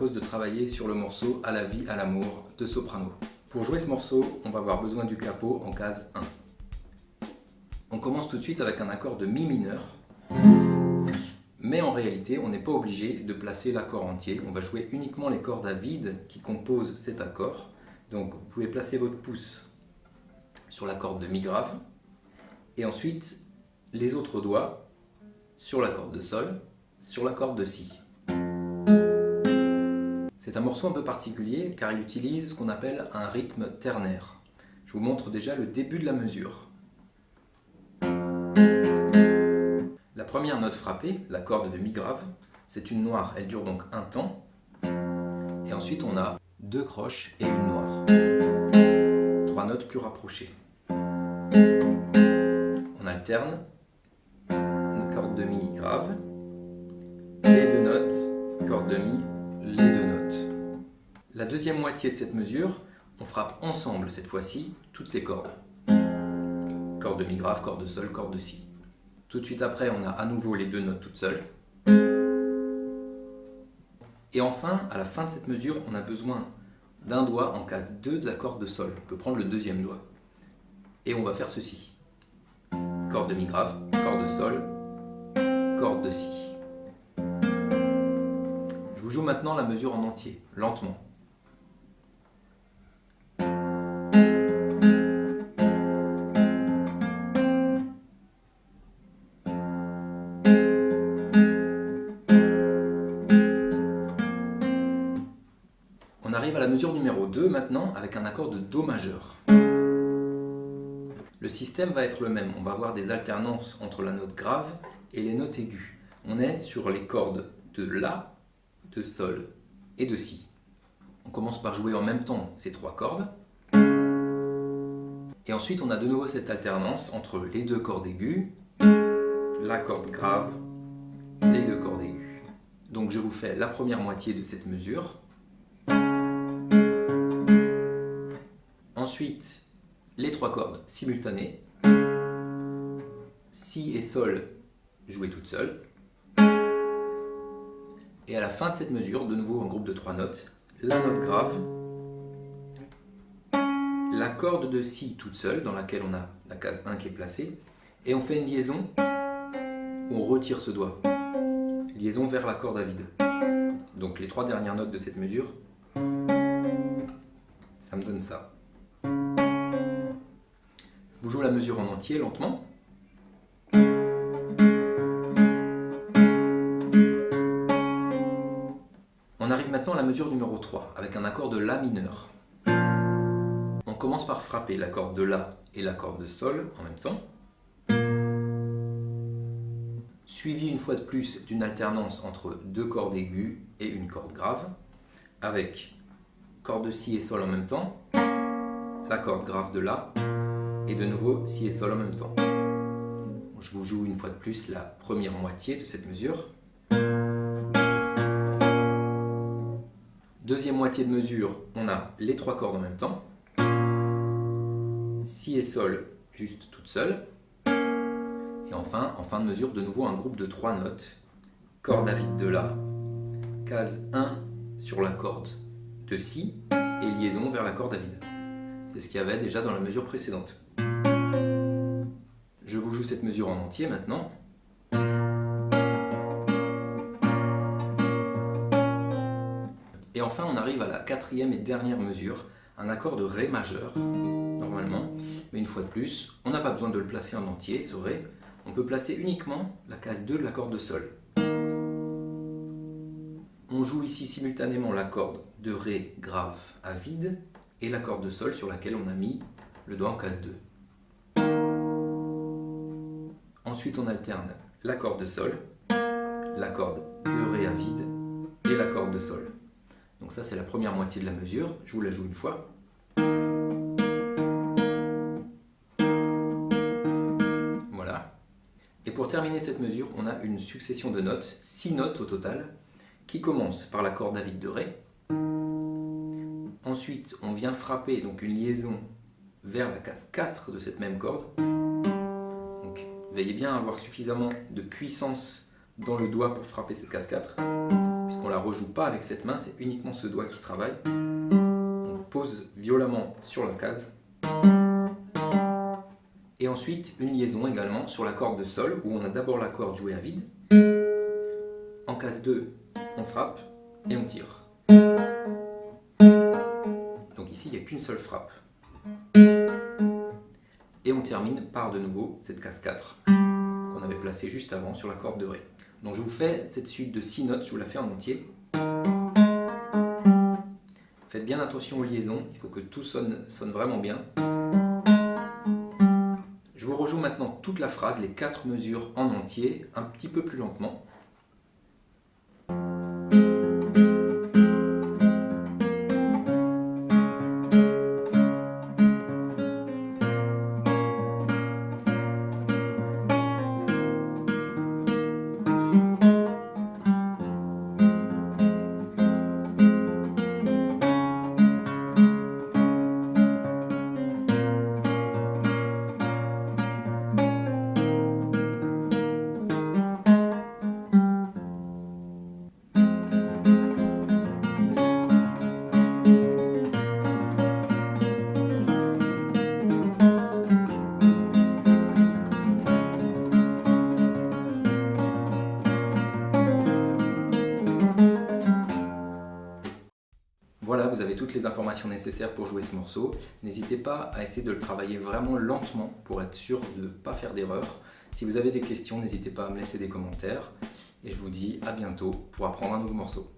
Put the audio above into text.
propose de travailler sur le morceau À la vie, à l'amour de Soprano. Pour jouer ce morceau, on va avoir besoin du capo en case 1. On commence tout de suite avec un accord de Mi mineur, mais en réalité, on n'est pas obligé de placer l'accord entier. On va jouer uniquement les cordes à vide qui composent cet accord. Donc vous pouvez placer votre pouce sur la corde de Mi grave, et ensuite les autres doigts sur la corde de Sol, sur la corde de Si. C'est un morceau un peu particulier car il utilise ce qu'on appelle un rythme ternaire. Je vous montre déjà le début de la mesure. La première note frappée, la corde de Mi grave, c'est une noire, elle dure donc un temps. Et ensuite on a deux croches et une noire. Trois notes plus rapprochées. On alterne une corde de Mi grave, les deux notes, corde de Mi, les deux notes. La deuxième moitié de cette mesure, on frappe ensemble cette fois-ci toutes les cordes. Corde de Mi grave, corde de Sol, corde de Si. Tout de suite après, on a à nouveau les deux notes toutes seules. Et enfin, à la fin de cette mesure, on a besoin d'un doigt en case 2 de la corde de Sol. On peut prendre le deuxième doigt. Et on va faire ceci. Corde de Mi grave, corde de Sol, corde de Si. Je vous joue maintenant la mesure en entier, lentement. On arrive à la mesure numéro 2 maintenant avec un accord de Do majeur. Le système va être le même, on va avoir des alternances entre la note grave et les notes aiguës. On est sur les cordes de La, de Sol et de Si. On commence par jouer en même temps ces trois cordes. Et ensuite on a de nouveau cette alternance entre les deux cordes aiguës, la corde grave, les deux cordes aiguës. Donc je vous fais la première moitié de cette mesure. Ensuite, les trois cordes simultanées, Si et Sol jouées toutes seules. Et à la fin de cette mesure, de nouveau en groupe de trois notes, la note grave, la corde de Si toute seule, dans laquelle on a la case 1 qui est placée, et on fait une liaison où on retire ce doigt. Liaison vers la corde à vide. Donc les trois dernières notes de cette mesure, ça me donne ça. Je vous joue la mesure en entier, lentement. On arrive maintenant à la mesure numéro 3, avec un accord de La mineur. On commence par frapper la corde de La et la corde de Sol en même temps, suivi une fois de plus d'une alternance entre deux cordes aiguës et une corde grave, avec corde de Si et Sol en même temps, la corde grave de La, et de nouveau Si et Sol en même temps. Je vous joue une fois de plus la première moitié de cette mesure. Deuxième moitié de mesure, on a les trois cordes en même temps. Si et Sol juste toutes seules. Et enfin, en fin de mesure, de nouveau un groupe de trois notes. Corde à vide de La, case 1 sur la corde de Si et liaison vers la corde à vide. C'est ce qu'il y avait déjà dans la mesure précédente. Je vous joue cette mesure en entier maintenant. Et enfin, on arrive à la quatrième et dernière mesure, un accord de Ré majeur, normalement. Mais une fois de plus, on n'a pas besoin de le placer en entier, ce Ré. On peut placer uniquement la case 2 de la corde de Sol. On joue ici simultanément la corde de Ré grave à vide et la corde de Sol sur laquelle on a mis le doigt en case 2. Ensuite, on alterne la corde de Sol, la corde de Ré à vide et la corde de Sol. Donc ça, c'est la première moitié de la mesure. Je vous la joue une fois. Voilà. Et pour terminer cette mesure, on a une succession de notes, 6 notes au total, qui commencent par la corde à vide de Ré. Ensuite, on vient frapper donc une liaison vers la case 4 de cette même corde. Donc, veillez bien à avoir suffisamment de puissance dans le doigt pour frapper cette case 4, puisqu'on On ne la rejoue pas avec cette main, c'est uniquement ce doigt qui travaille. On pose violemment sur la case. Et ensuite, une liaison également sur la corde de sol, où on a d'abord la corde jouée à vide. En case 2, on frappe et on tire. Donc ici, il n'y a qu'une seule frappe. Et on termine par de nouveau cette case 4 qu'on avait placée juste avant sur la corde de Ré. Donc je vous fais cette suite de 6 notes, je vous la fais en entier. Faites bien attention aux liaisons, il faut que tout sonne vraiment bien. Je vous rejoue maintenant toute la phrase, les 4 mesures en entier, un petit peu plus lentement. Voilà, vous avez toutes les informations nécessaires pour jouer ce morceau. N'hésitez pas à essayer de le travailler vraiment lentement pour être sûr de ne pas faire d'erreur. Si vous avez des questions, n'hésitez pas à me laisser des commentaires. Et je vous dis à bientôt pour apprendre un nouveau morceau.